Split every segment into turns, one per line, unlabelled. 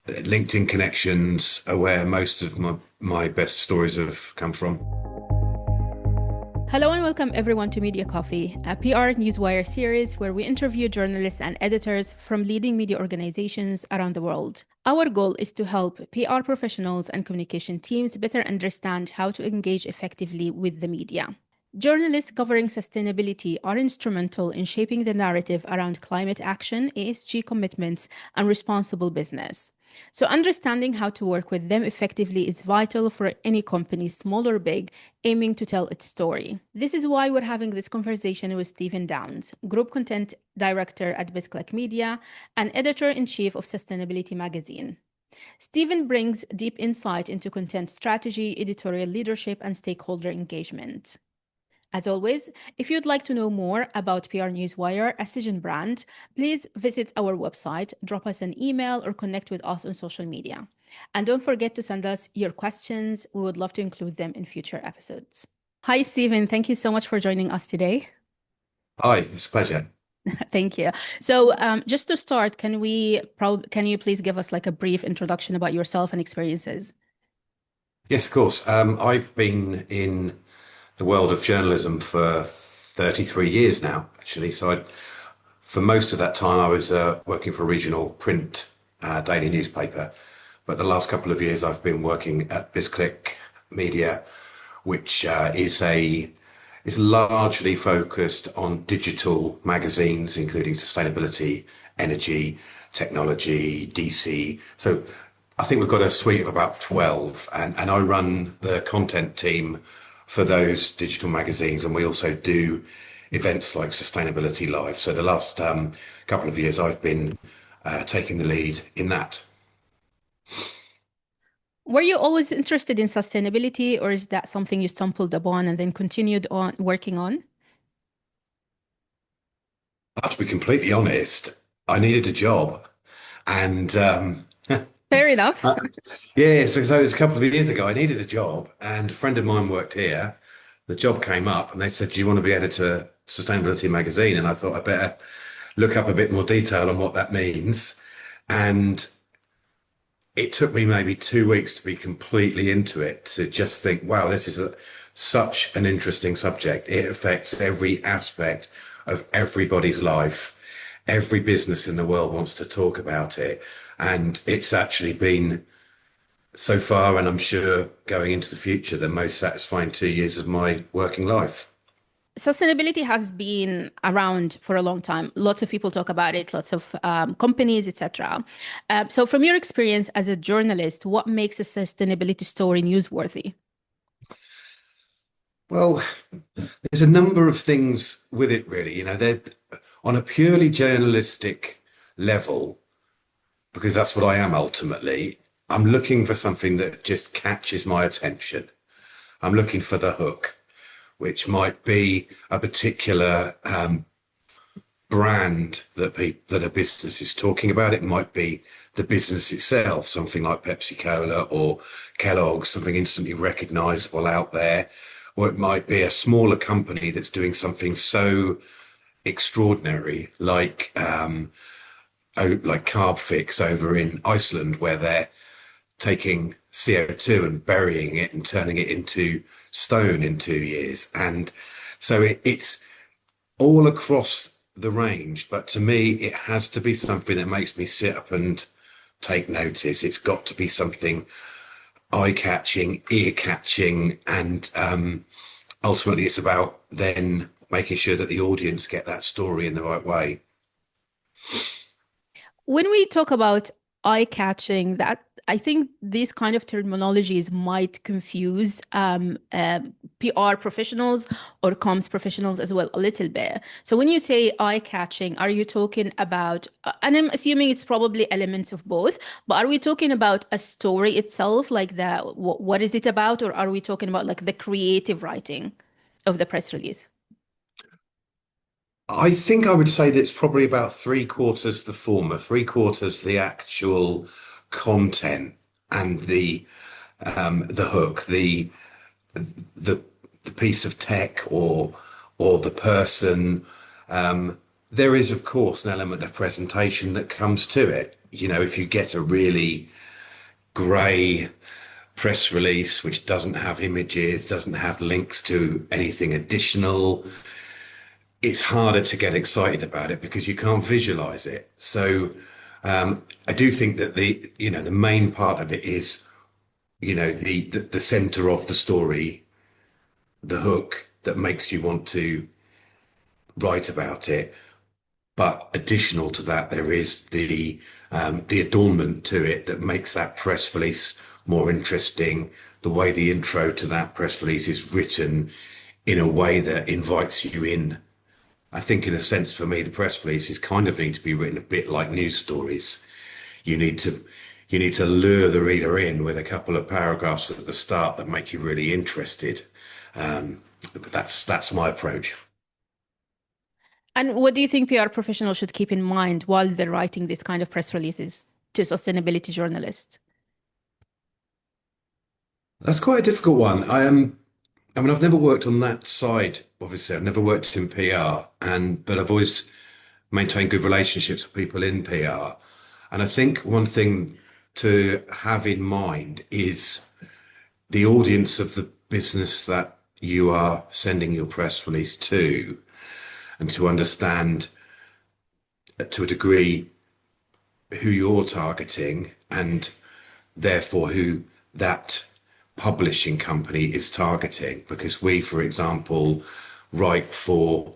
LinkedIn connections are where most of my best stories have come from.
Hello and welcome everyone to Media Coffee, a PR Newswire series where we interview journalists and editors from leading media organizations around the world. Our goal is to help PR professionals and communication teams better understand how to engage effectively with the media. Journalists covering sustainability are instrumental in shaping the narrative around climate action, ESG commitments, and responsible business. So, understanding how to work with them effectively is vital for any company, small or big, aiming to tell its story. This is why we're having this conversation with Stephen Downs, Group Content Director at BizClik Media and Editor in Chief of Sustainability Magazine. Stephen brings deep insight into content strategy, editorial leadership, and stakeholder engagement. As always, if you'd like to know more about PR Newswire, a Cision brand, please visit our website, drop us an email, or connect with us on social media. And don't forget to send us your questions. We would love to include them in future episodes. Hi, Stephen. Thank you so much for joining us today.
Hi, it's a pleasure.
Thank you. So, just to start, can you please give us like a brief introduction about yourself and experiences?
Yes, of course. I've been in the world of journalism for 33 years now, actually. For most of that time, I was working for a regional print daily newspaper. But the last couple of years, I've been working at BizClik Media, which is largely focused on digital magazines, including sustainability, energy, technology, DC. So I think we've got a suite of about 12, and I run the content team for those digital magazines, and we also do events like Sustainability Live. So the last couple of years, I've been taking the lead in that.
Were you always interested in sustainability, or is that something you stumbled upon and then continued on working on?
I have to be completely honest, I needed a job. And
Fair enough.
uh, yeah, so it was a couple of years ago, I needed a job, and a friend of mine worked here. The job came up, and they said, "Do you want to be editor of Sustainability Magazine?" And I thought I better look up a bit more detail on what that means. And it took me maybe 2 weeks to be completely into it, to just think, wow, this is such an interesting subject. It affects every aspect of everybody's life. Every business in the world wants to talk about it. And it's actually been so far, and I'm sure going into the future, the most satisfying 2 years of my working life.
Sustainability has been around for a long time. Lots of people talk about it, lots of companies, etc. So, from your experience as a journalist, what makes a sustainability story newsworthy?
Well, there's a number of things with it, really. They're on a purely journalistic level, because that's what I am ultimately. I'm looking for something that just catches my attention. I'm looking for the hook, which might be a particular brand that a business is talking about. It might be the business itself, something like Pepsi Cola or Kellogg's, something instantly recognizable out there. Or it might be a smaller company that's doing something so extraordinary, like Carbfix over in Iceland, where they're taking CO2 and burying it and turning it into stone in 2 years. And so it's all across the range. But to me, it has to be something that makes me sit up and take notice. It's got to be something eye-catching, ear-catching, and ultimately it's about then making sure that the audience get that story in the right way.
When we talk about eye-catching, that I think these kind of terminologies might confuse PR professionals or comms professionals as well a little bit. So when you say eye-catching, are you talking about, and I'm assuming it's probably elements of both, but are we talking about a story itself, like what is it about, or are we talking about like the creative writing of the press release?
I think I would say that it's probably about three-quarters the former, three-quarters the actual content and the hook, the the piece of tech or the person. There is, of course, an element of presentation that comes to it, if you get a really grey press release which doesn't have images, doesn't have links to anything additional, it's harder to get excited about it because you can't visualize it. So I do think that the main part of it is, the center of the story, the hook that makes you want to write about it. But additional to that, there is the adornment to it that makes that press release more interesting. The way the intro to that press release is written in a way that invites you in. I think, in a sense, for me, the press releases kind of need to be written a bit like news stories. You need to you need to lure the reader in with a couple of paragraphs at the start that make you really interested. But that's my approach.
And what do you think PR professionals should keep in mind while they're writing this kind of press releases to sustainability journalists?
That's quite a difficult one. I mean, I've never worked on that side. Obviously, I've never worked in PR, but I've always maintained good relationships with people in PR. And I think one thing to have in mind is the audience of the business that you are sending your press release to, and to understand to a degree who you're targeting and therefore who that publishing company is targeting. Because we, for example, write for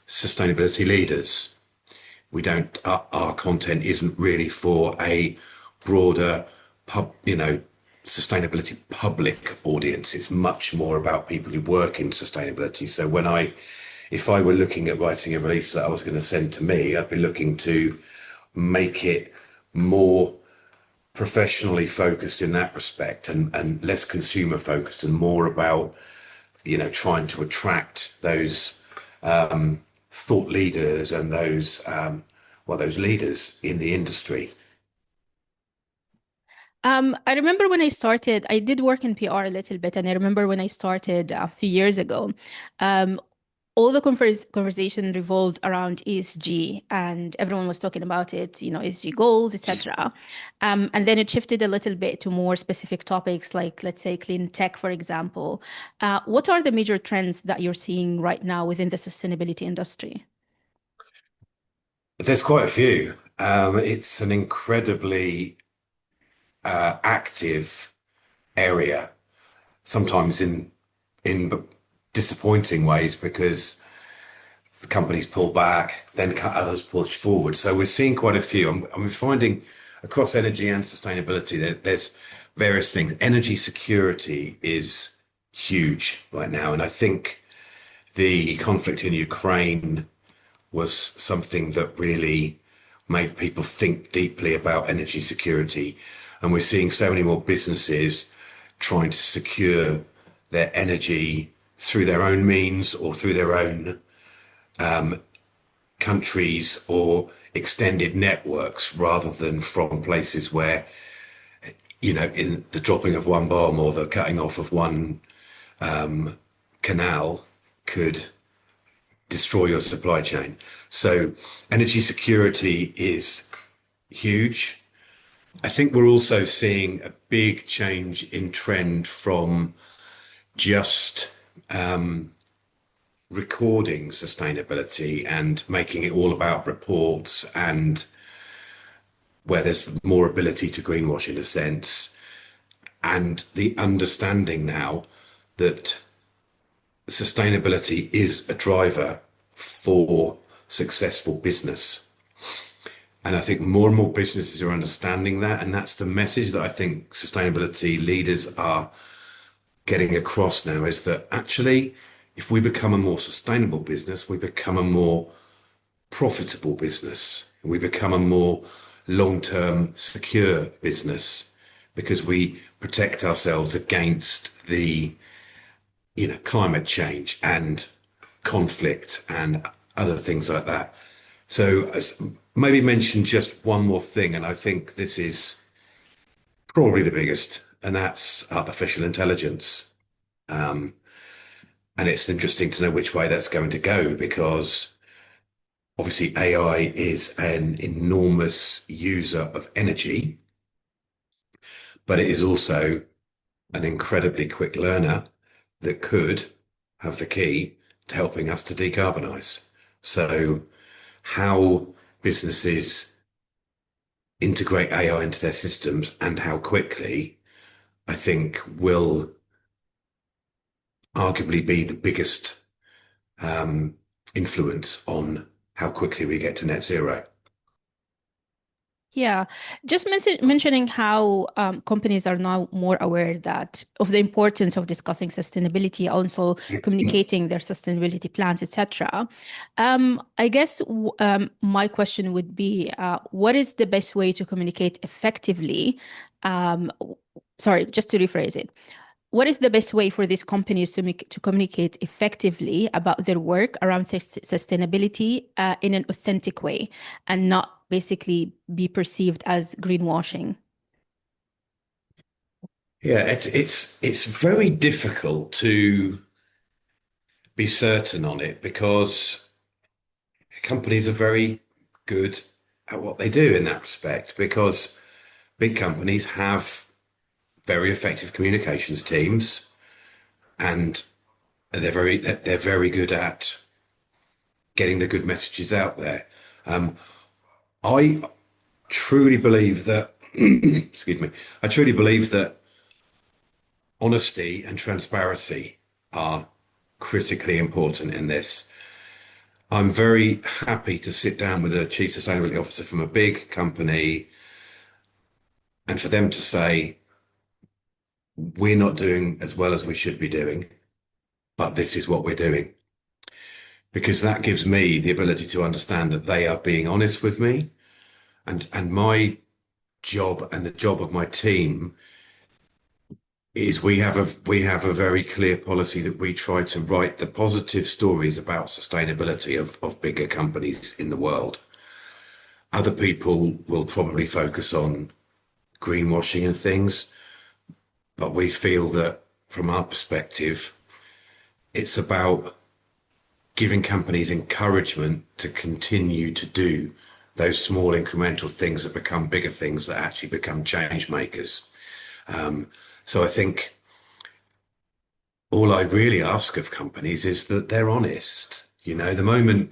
sustainability leaders. We don't, our content isn't really for a broader sustainability public audience. It's much more about people who work in sustainability. So if I were looking at writing a release that I was going to send to me, I'd be looking to make it more professionally focused in that respect, and less consumer focused and more about, trying to attract those thought leaders and those leaders in the industry.
I remember when I started, I did work in PR a little bit, and I remember when I started a few years ago, um, all the conversation revolved around ESG, and everyone was talking about it, ESG goals, etc. And then it shifted a little bit to more specific topics, like, let's say, clean tech, for example. What are the major trends that you're seeing right now within the sustainability industry?
There's quite a few. It's an incredibly active area, sometimes in disappointing ways, because the companies pull back, then others push forward. So we're seeing quite a few. I'm finding across energy and sustainability there's various things. Energy security is huge right now, and I think the conflict in Ukraine was something that really made people think deeply about energy security. And we're seeing so many more businesses trying to secure their energy through their own means or through their own countries or extended networks, rather than from places where, in the dropping of one bomb or the cutting off of one canal could destroy your supply chain. So energy security is huge. I think we're also seeing a big change in trend from just recording sustainability and making it all about reports, and where there's more ability to greenwash in a sense, and the understanding now that sustainability is a driver for successful business. And I think more and more businesses are understanding that. And that's the message that I think sustainability leaders are getting across now, is that actually, if we become a more sustainable business, we become a more profitable business. We become a more long-term secure business, because we protect ourselves against the climate change and conflict and other things like that. So maybe mention just one more thing, and I think this is probably the biggest, and that's artificial intelligence. And it's interesting to know which way that's going to go, because obviously AI is an enormous user of energy, but it is also an incredibly quick learner that could have the key to helping us to decarbonize. So how businesses integrate AI into their systems and how quickly, I think, will arguably be the biggest um, influence on how quickly we get to net zero.
Yeah, just mentioning how companies are now more aware that of the importance of discussing sustainability, also communicating their sustainability plans, etc. I guess my question would be, what is the best way to communicate effectively? Um, Sorry, just to rephrase it. What is the best way for these companies to communicate effectively about their work around sustainability in an authentic way and not basically be perceived as greenwashing?
Yeah, it's very difficult to be certain on it because companies are very good at what they do in that respect because big companies have very effective communications teams and they're very good at getting the good messages out there. I truly believe that excuse me, I truly believe that honesty and transparency are critically important in this. I'm very happy to sit down with a chief sustainability officer from a big company and for them to say, we're not doing as well as we should be doing, but this is what we're doing. Because that gives me the ability to understand that they are being honest with me. And my job and the job of my team is we have a very clear policy that we try to write the positive stories about sustainability of bigger companies in the world. Other people will probably focus on greenwashing and things, but we feel that from our perspective, it's about giving companies encouragement to continue to do those small incremental things that become bigger things that actually become change makers. So I think all I really ask of companies is that they're honest. You know, the moment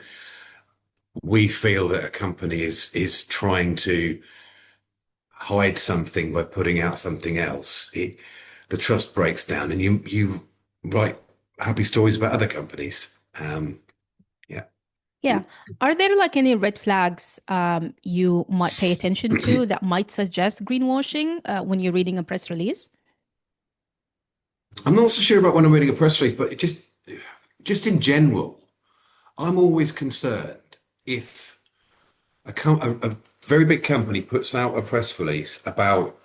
we feel that a company is trying to hide something by putting out something else, the trust breaks down, and you write happy stories about other companies. Yeah.
Yeah. Are there like any red flags you might pay attention to that might suggest greenwashing when you're reading a press release?
I'm not so sure about when I'm reading a press release, but just in general, I'm always concerned if a very big company puts out a press release about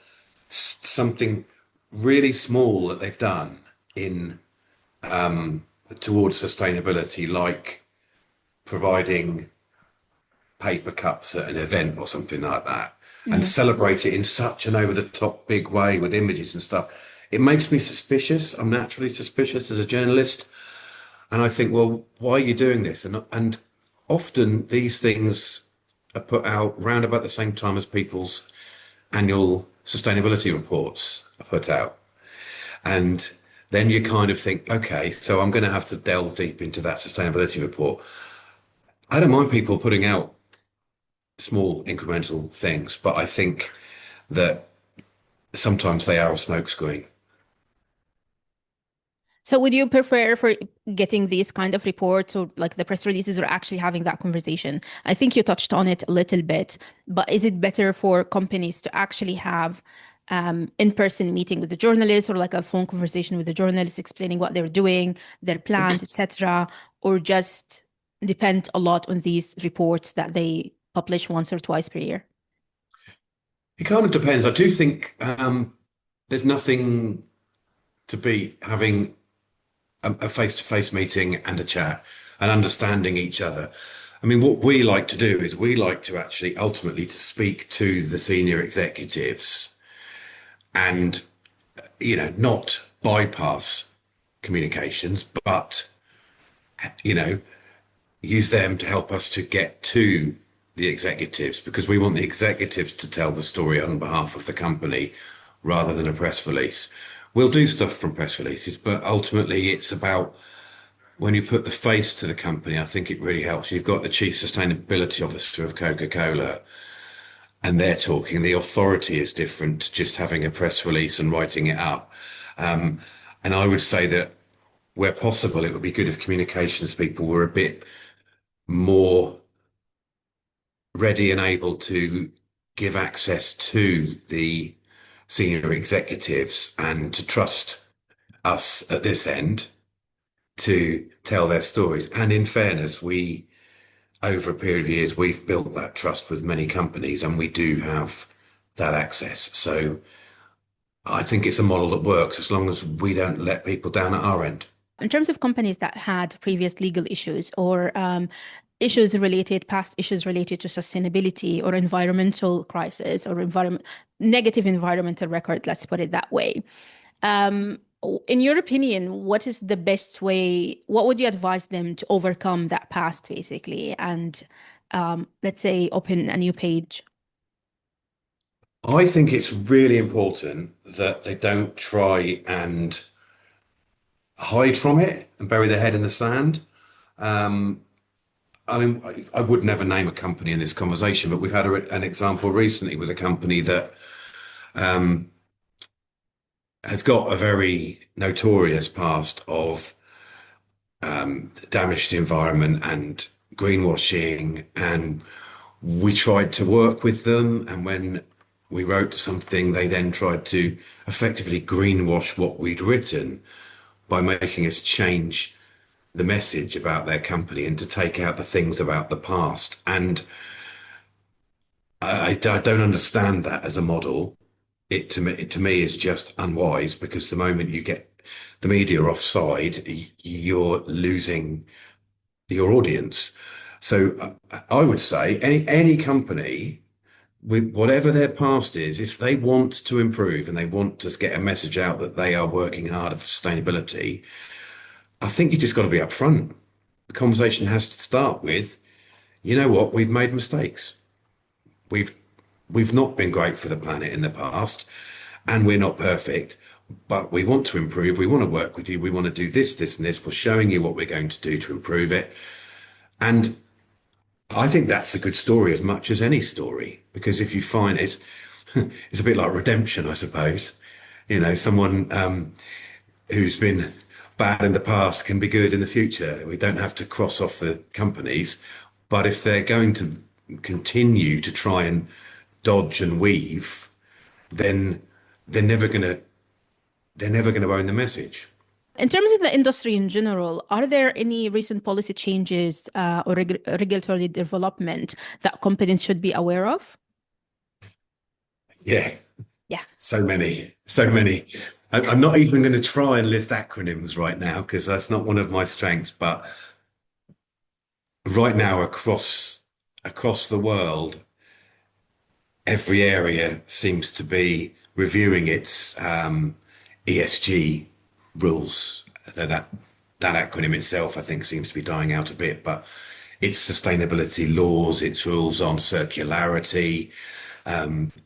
something really small that they've done in towards sustainability, like providing paper cups at an event or something like that, and
Mm.
celebrate it in such an over-the-top big way with images and stuff. It makes me suspicious. I'm naturally suspicious as a journalist. And I think, well, why are you doing this? And often these things are put out round about the same time as people's annual sustainability reports are put out. And then you kind of think, okay, so I'm going to have to delve deep into that sustainability report. I don't mind people putting out small incremental things, but I think that sometimes they are a smokescreen.
So would you prefer for getting these kind of reports or like the press releases or actually having that conversation? I think you touched on it a little bit, but is it better for companies to actually have in-person meeting with the journalists or like a phone conversation with the journalists explaining what they're doing, their plans, etc., or just depend a lot on these reports that they publish once or twice per year?
It kind of depends. I do think there's nothing to beat having a face-to-face meeting and a chat and understanding each other. I mean, what we like to do is we like to actually ultimately to speak to the senior executives and, not bypass communications, but, you know, use them to help us to get to the executives because we want the executives to tell the story on behalf of the company rather than a press release. We'll do stuff from press releases, but ultimately it's about when you put the face to the company, I think it really helps. You've got the chief sustainability officer of Coca-Cola and they're talking. The authority is different to just having a press release and writing it up. Um, and I would say that where possible, it would be good if communications people were a bit more ready and able to give access to the senior executives and to trust us at this end to tell their stories. And in fairness, over a period of years, we've built that trust with many companies and we do have that access. So I think it's a model that works as long as we don't let people down at our end.
In terms of companies that had previous legal issues or past issues related to sustainability or environmental crisis or negative environmental record, let's put it that way. Um, in your opinion, what is the best way? What would you advise them to overcome that past, basically, and let's say open a new page?
I think it's really important that they don't try and hide from it and bury their head in the sand. I mean, I would never name a company in this conversation, but we've had an example recently with a company that has got a very notorious past of damage to the environment and greenwashing. And we tried to work with them. And when we wrote something, they then tried to effectively greenwash what we'd written by making us change the message about their company and to take out the things about the past. And I don't understand that as a model. It to me is just unwise because the moment you get the media offside, you're losing your audience. So I would say any company with whatever their past is, if they want to improve and they want to get a message out that they are working harder for sustainability, I think you just got to be upfront. The conversation has to start with, you know what, we've made mistakes. We've we've not been great for the planet in the past, and we're not perfect, but we want to improve. We want to work with you. We want to do this, this, and this. We're showing you what we're going to do to improve it. And I think that's a good story as much as any story, because if you find it's a bit like redemption, I suppose. You know, someone who's been bad in the past can be good in the future. We don't have to cross off the companies, but if they're going to continue to try and dodge and weave, then they're never gonna they're never gonna own the message.
In terms of the industry in general, are there any recent policy changes or regulatory development that companies should be aware of?
Yeah,
Yeah.
so many, so many. I'm not even going to try and list acronyms right now because that's not one of my strengths. But right now, across the world, every area seems to be reviewing its ESG rules. That acronym itself, I think, seems to be dying out a bit, but its sustainability laws, its rules on circularity.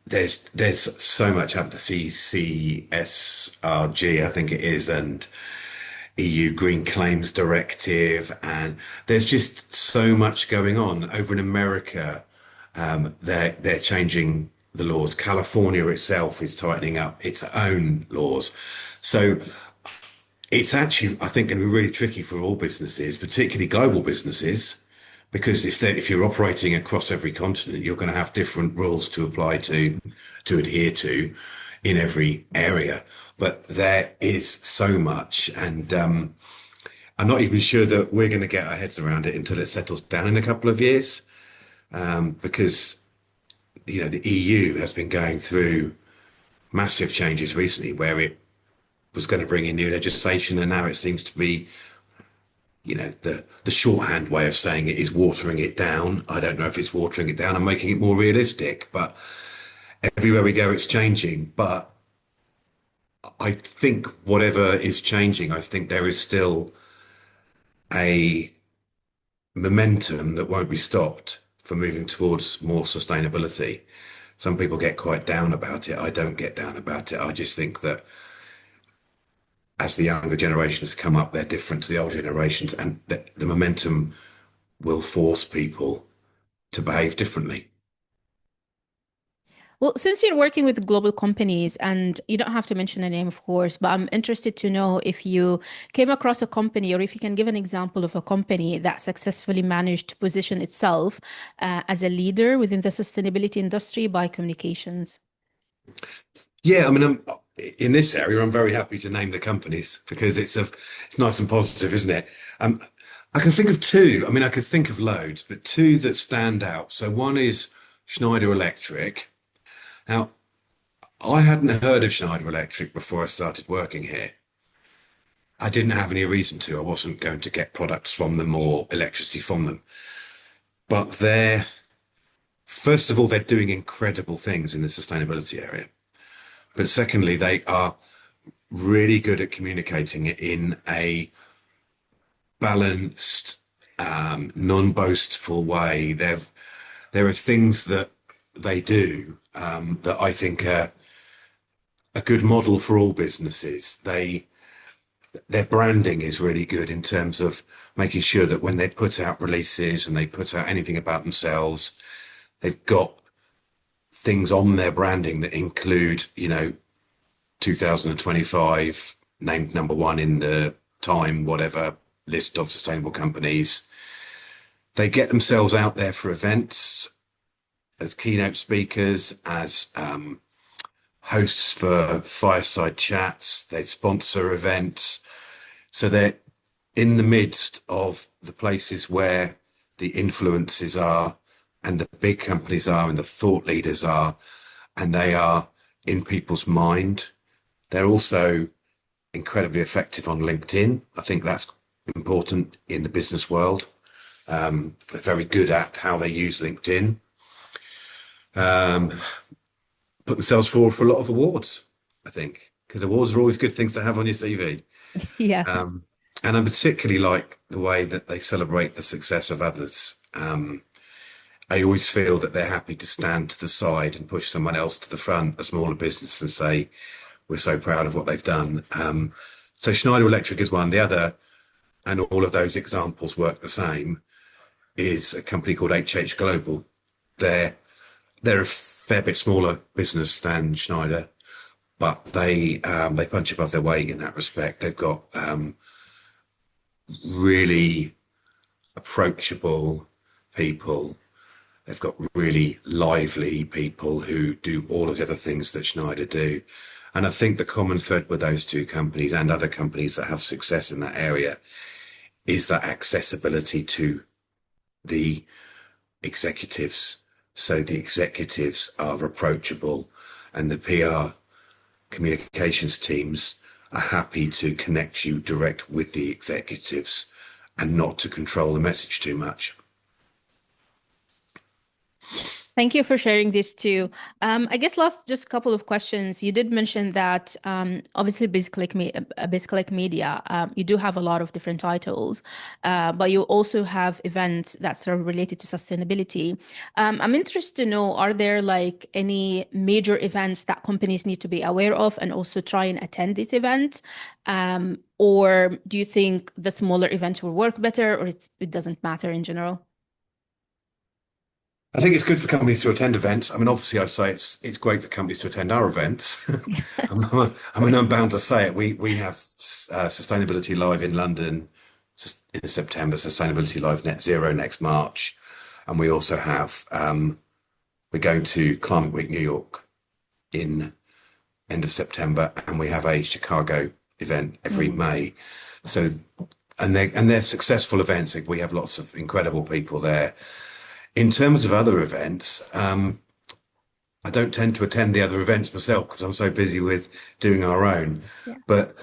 There's so much up the CCSRG, I think it is, and EU Green Claims Directive, and there's just so much going on over in America. They're changing the laws. California itself is tightening up its own laws. So it's actually, I think, going to be really tricky for all businesses, particularly global businesses, because if you're operating across every continent, you're going to have different rules to apply to adhere to in every area. But there is so much, and I'm not even sure that we're going to get our heads around it until it settles down in a couple of years, because the EU has been going through massive changes recently, where it was going to bring in new legislation, and now it seems to be, the shorthand way of saying it is watering it down. I don't know if it's watering it down and making it more realistic, but everywhere we go, it's changing. But I think whatever is changing, I think there is still a momentum that won't be stopped for moving towards more sustainability. Some people get quite down about it. I don't get down about it. I just think that as the younger generations come up, they're different to the older generations, and the momentum will force people to behave differently.
Well, since you're working with global companies, and you don't have to mention a name, of course, but I'm interested to know if you came across a company or if you can give an example of a company that successfully managed to position itself as a leader within the sustainability industry by communications.
Yeah, I mean, in this area, I'm very happy to name the companies because it's nice and positive, isn't it? Um, I can think of two. I mean, I could think of loads, but two that stand out. So one is Schneider Electric. Now, I hadn't heard of Schneider Electric before I started working here. I didn't have any reason to. I wasn't going to get products from them or electricity from them. But first of all, they're doing incredible things in the sustainability area. But secondly, they are really good at communicating it in a balanced, non-boastful way. There are things that they do that I think are a good model for all businesses. Their branding is really good in terms of making sure that when they put out releases and they put out anything about themselves, they've got things on their branding that include, 2025 named number one in the Time, whatever list of sustainable companies. They get themselves out there for events as keynote speakers, as hosts for fireside chats. They sponsor events. So they're in the midst of the places where the influences are and the big companies are and the thought leaders are, and they are in people's mind. They're also incredibly effective on LinkedIn. I think that's important in the business world. They're very good at how they use LinkedIn. Put themselves forward for a lot of awards, I think, because awards are always good things to have on your CV.
Yeah.
And I particularly like the way that they celebrate the success of others. I always feel that they're happy to stand to the side and push someone else to the front, a smaller business, and say, we're so proud of what they've done. So Schneider Electric is one. The other, and all of those examples work the same, is a company called HH Global. They're they're a fair bit smaller business than Schneider, but they punch above their weight in that respect. They've got really approachable people. They've got really lively people who do all of the other things that Schneider do. And I think the common thread with those two companies and other companies that have success in that area is that accessibility to the executives. So the executives are approachable and the PR communications teams are happy to connect you direct with the executives and not to control the message too much.
Thank you for sharing this too. I guess last just couple of questions. You did mention that obviously BizClik Media, you do have a lot of different titles, but you also have events that sort of related to sustainability. I'm interested to know, are there like any major events that companies need to be aware of and also try and attend these events? Or do you think the smaller events will work better, or it doesn't matter in general?
I think it's good for companies to attend events. I mean, obviously, I'd say it's great for companies to attend our events. I'm bound to say it. We have Sustainability Live in London in September, Sustainability Live Net Zero next March, and we also have we're going to Climate Week New York in end of September, and we have a Chicago event every May. So, and they're successful events. We have lots of incredible people there. In terms of other events, I don't tend to attend the other events myself because I'm so busy with doing our own.
Yeah.
But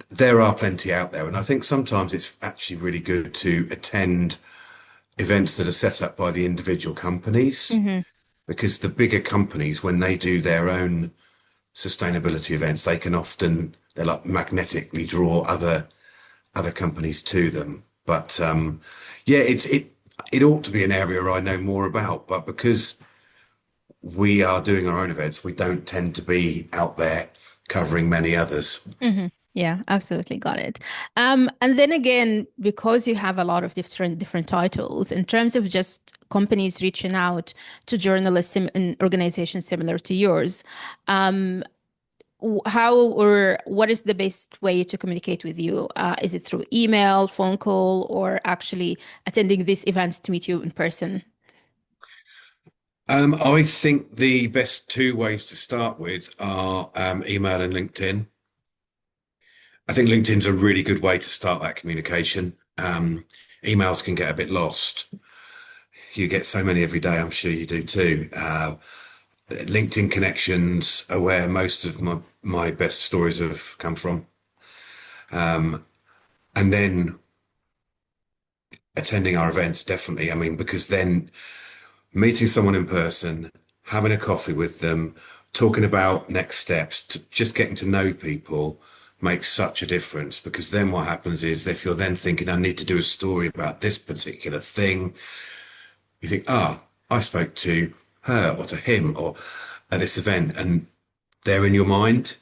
there are plenty out there. And I think sometimes it's actually really good to attend events that are set up by the individual companies
Hmm.
because the bigger companies, when they do their own sustainability events, they're like magnetically draw other companies to them. But yeah, It ought to be an area I know more about, but because we are doing our own events, we don't tend to be out there covering many others.
Yeah, absolutely. Got it. And then again, because you have a lot of different titles, in terms of just companies reaching out to journalists in organizations similar to yours, um, how or what is the best way to communicate with you? Is it through email, phone call, or actually attending these events to meet you in person?
I think the best two ways to start with are email and LinkedIn. I think LinkedIn's a really good way to start that communication. Emails can get a bit lost. You get so many every day, I'm sure you do too. LinkedIn connections are where most of my best stories have come from. And then attending our events, definitely. I mean, because then meeting someone in person, having a coffee with them, talking about next steps, to just getting to know people makes such a difference because then what happens is if you're then thinking, I need to do a story about this particular thing, you think, I spoke to her or to him or at this event and they're in your mind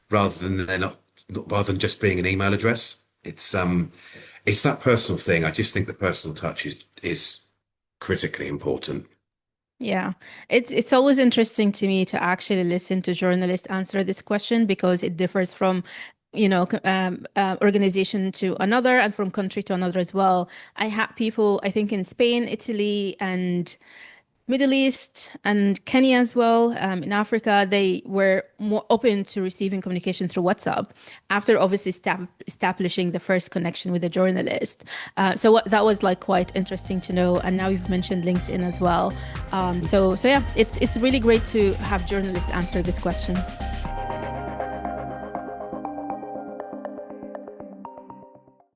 rather than they're not, rather than just being an email address. It's that personal thing. I just think the personal touch is critically important.
Yeah, it's always interesting to me to actually listen to journalists answer this question because it differs from, organization to another and from country to another as well. I had people, I think, in Spain, Italy, and Middle East and Kenya as well. In Africa, they were more open to receiving communication through WhatsApp after obviously establishing the first connection with the journalist. That was like quite interesting to know. And now you've mentioned LinkedIn as well. So yeah, it's really great to have journalists answer this question.